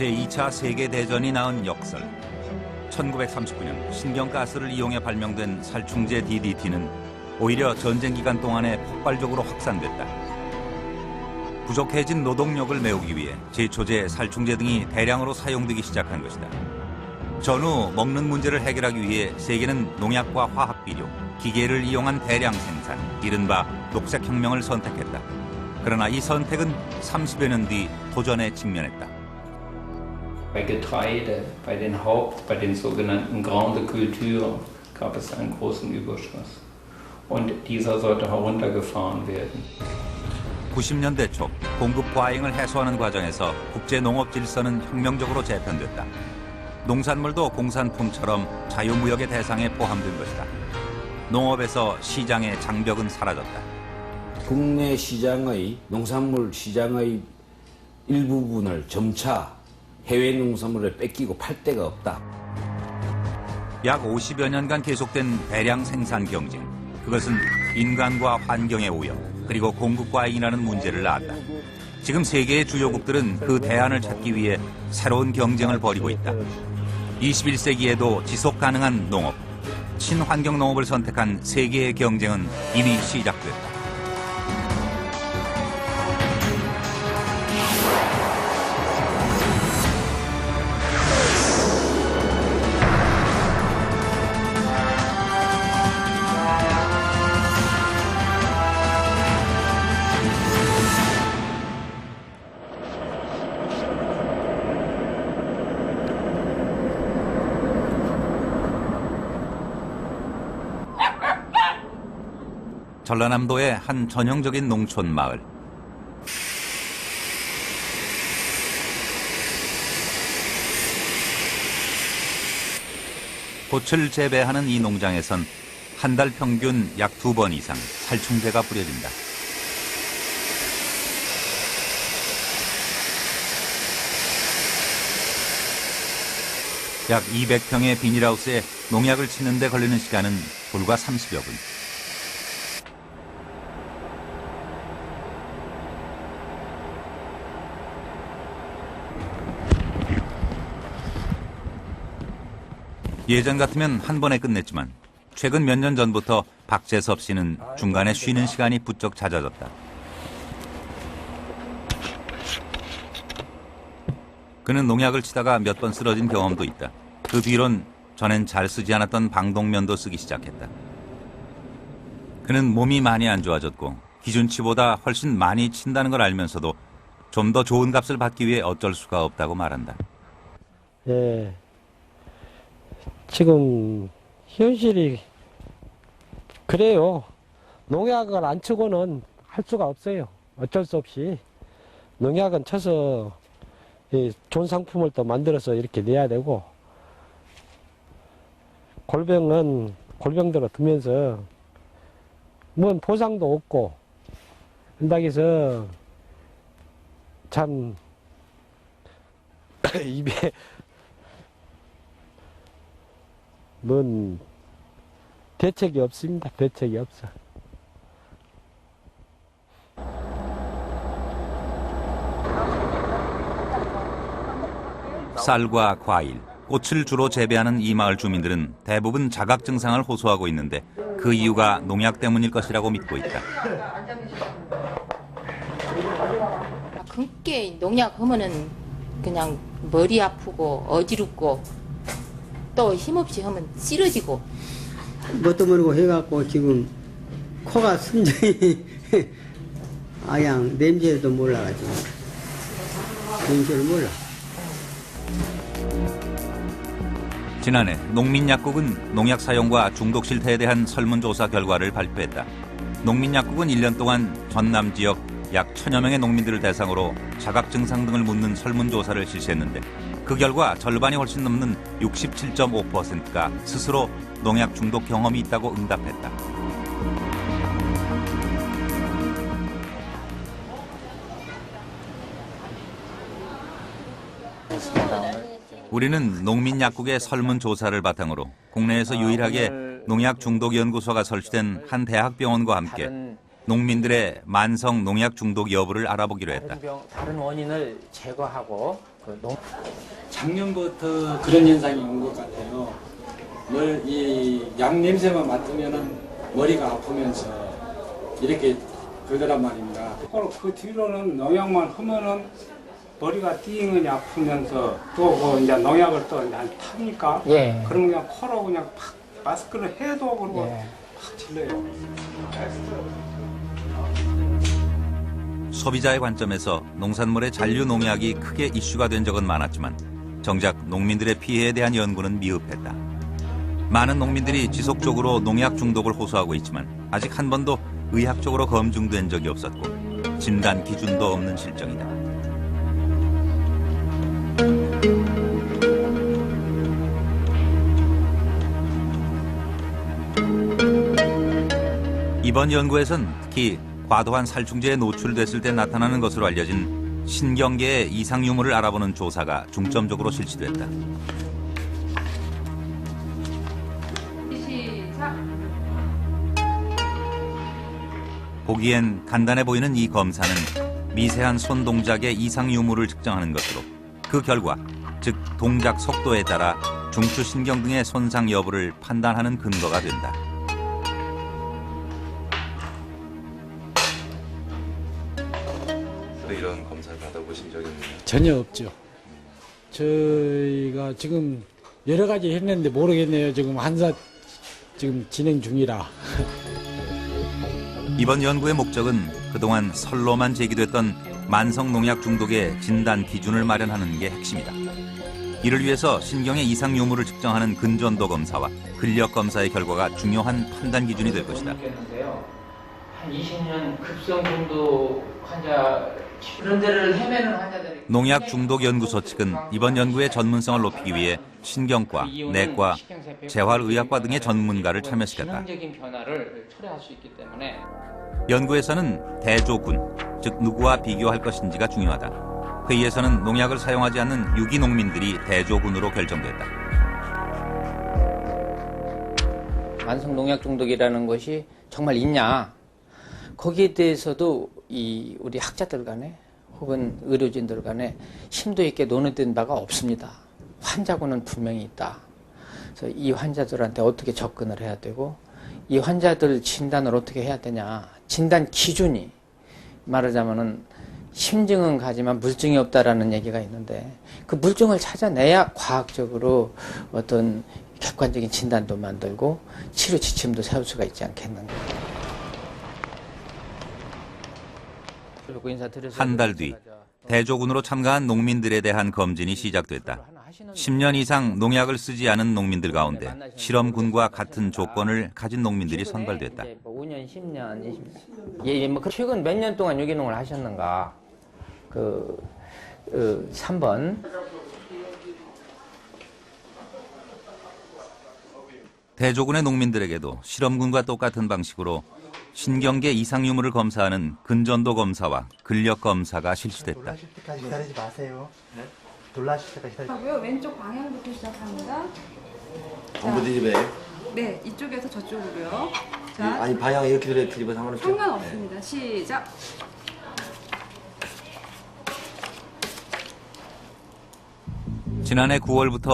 제2차 세계대전이 낳은 역설. 1939년 신경가스를 이용해 발명된 살충제 DDT는 오히려 전쟁 기간 동안에 폭발적으로 확산됐다. 부족해진 노동력을 메우기 위해 제초제, 살충제 등이 대량으로 사용되기 시작한 것이다. 전후 먹는 문제를 해결하기 위해 세계는 농약과 화학비료, 기계를 이용한 대량 생산, 이른바 녹색혁명을 선택했다. 그러나 이 선택은 30여 년 뒤 도전에 직면했다. Bei Getreide, bei den sogenannten Grande Culture gab es einen großen Überschuss. Und dieser sollte heruntergefahren werden. 90년대 초 공급 과잉을 해소하는 과정에서 국제 농업 질서는 혁명적으로 재편됐다. 농산물도 공산품처럼 자유무역의 대상에 포함된 것이다. 농업에서 시장의 장벽은 사라졌다. 국내 시장의 농산물 시장의 일부분을 점차 해외 농산물을 뺏기고 팔 데가 없다. 약 50여 년간 계속된 대량 생산 경쟁. 그것은 인간과 환경의 오염, 그리고 공급 과잉이라는 문제를 낳았다. 지금 세계의 주요국들은 그 대안을 찾기 위해 새로운 경쟁을 벌이고 있다. 21세기에도 지속 가능한 농업, 친환경 농업을 선택한 세계의 경쟁은 이미 시작됐다. 전라남도의 한 전형적인 농촌 마을. 꽃을 재배하는 이 농장에선 한 달 평균 약 2번 이상 살충제가 뿌려진다. 약 200평의 비닐하우스에 농약을 치는 데 걸리는 시간은 불과 30여 분. 예전 같으면 한 번에 끝냈지만 최근 몇 년 전부터 박재섭 씨는 중간에 쉬는 시간이 부쩍 잦아졌다. 그는 농약을 치다가 몇 번 쓰러진 경험도 있다. 그 뒤론 전엔 잘 쓰지 않았던 방독면도 쓰기 시작했다. 그는 몸이 많이 안 좋아졌고 기준치보다 훨씬 많이 친다는 걸 알면서도 좀 더 좋은 값을 받기 위해 어쩔 수가 없다고 말한다. 예. 지금 현실이 그래요. 농약을 안 치고는 할 수가 없어요. 어쩔 수 없이. 농약은 쳐서 좋은 상품을 또 만들어서 이렇게 내야 되고, 골병은 골병대로 두면서 뭔 보상도 없고 한다고 해서 참 입에 뭔 대책이 없습니다. 대책이 없어. 쌀과 과일, 꽃을 주로 재배하는 이 마을 주민들은 대부분 자각 증상을 호소하고 있는데 그 이유가 농약 때문일 것이라고 믿고 있다. 그렇게 농약 하면은 그냥 머리 아프고 어지럽고 또 힘없이 하면 쓰러지고. 뭣도 모르고 해갖고 지금 코가 순전히 아양 냄새도 몰라가지고 냄새를 몰라. 지난해 농민약국은 농약 사용과 중독 실태에 대한 설문조사 결과를 발표했다. 농민약국은 1년 동안 전남 지역 약 1000여 명의 농민들을 대상으로 자각 증상 등을 묻는 설문조사를 실시했는데 그 결과 절반이 훨씬 넘는 67.5%가 스스로 농약 중독 경험이 있다고 응답했다. 우리는 농민약국의 설문조사를 바탕으로 국내에서 유일하게 농약 중독 연구소가 설치된 한 대학병원과 함께 농민들의 만성 농약 중독 여부를 알아보기로 했다. 다른 원인을 제거하고 작년부터 그런 현상이 온 것 같아요. 이 약 냄새만 맡으면은 머리가 아프면서 이렇게 그러더란 말입니다. 그 뒤로는 농약만 하면은 머리가 띵하니 아프면서 또 이제 농약을 또 이제 타니까 그러면 그냥 코로 그냥 팍 마스크를 해도 그러고 팍 질러요. 소비자의 관점에서 농산물의 잔류 농약이 크게 이슈가 된 적은 많았지만 정작 농민들의 피해에 대한 연구는 미흡했다. 많은 농민들이 지속적으로 농약 중독을 호소하고 있지만 아직 한 번도 의학적으로 검증된 적이 없었고 진단 기준도 없는 실정이다. 이번 연구에선 특히 과도한 살충제에 노출됐을 때 나타나는 것으로 알려진 신경계의 이상 유무를 알아보는 조사가 중점적으로 실시됐다. 보기엔 간단해 보이는 이 검사는 미세한 손 동작의 이상 유무를 측정하는 것으로 그 결과, 즉 동작 속도에 따라 중추신경 등의 손상 여부를 판단하는 근거가 된다. 이런 검사를 받아보신 적이 있나요? 전혀 없죠. 저희가 지금 여러 가지 했는데 모르겠네요. 지금 한사 지금 진행 중이라. 이번 연구의 목적은 그동안 설로만 제기됐던 만성 농약 중독의 진단 기준을 마련하는 게 핵심이다. 이를 위해서 신경의 이상 유무를 측정하는 근전도 검사와 근력 검사의 결과가 중요한 판단 기준이 될 것이다. 한 20년 급성 중독 환자 그런 데를 헤매는 환자들이 농약 중독 연구소 측은 이번 연구의 전문성을 높이기 위해 신경과, 내과, 재활의학과 등의 전문가를 참여시켰다. 기능적인 변화를 초래할 수 있기 때문에 연구에서는 대조군, 즉 누구와 비교할 것인지가 중요하다. 회의에서는 농약을 사용하지 않는 유기 농민들이 대조군으로 결정됐다. 만성 농약 중독이라는 것이 정말 있냐? 거기에 대해서도 우리 학자들 간에 혹은 의료진들 간에 심도 있게 논의된 바가 없습니다. 환자군은 분명히 있다. 그래서 이 환자들한테 어떻게 접근을 해야 되고 이 환자들 진단을 어떻게 해야 되냐. 진단 기준이 말하자면은 심증은 가지만 물증이 없다라는 얘기가 있는데 그 물증을 찾아내야 과학적으로 어떤 객관적인 진단도 만들고 치료 지침도 세울 수가 있지 않겠는가. 한 달 뒤 대조군으로 참가한 농민들에 대한 검진이 시작됐다. 10년 이상 농약을 쓰지 않은 농민들 가운데 실험군과 같은 조건을 가진 농민들이 선발됐다. 5년, 10년, 20년. 최근 몇 년 동안 유기농을 하셨는가? 3번. 대조군의 농민들에게도 실험군과 똑같은 방식으로 신경계 이상 유무를 검사하는 근전도 검사와 근력 검사가 실시됐다. 놀라실 때까지 기다리지 마세요. 네? 놀라실 때까지 기다리지 마세요. 왼쪽 방향부터 시작합니다. 전부 뒤집어요? 네, 이쪽에서 저쪽으로요. 자, 아니 방향 이렇게 뒤집어 상관없죠? 상관없습니다. 시작. 지난해 9월부터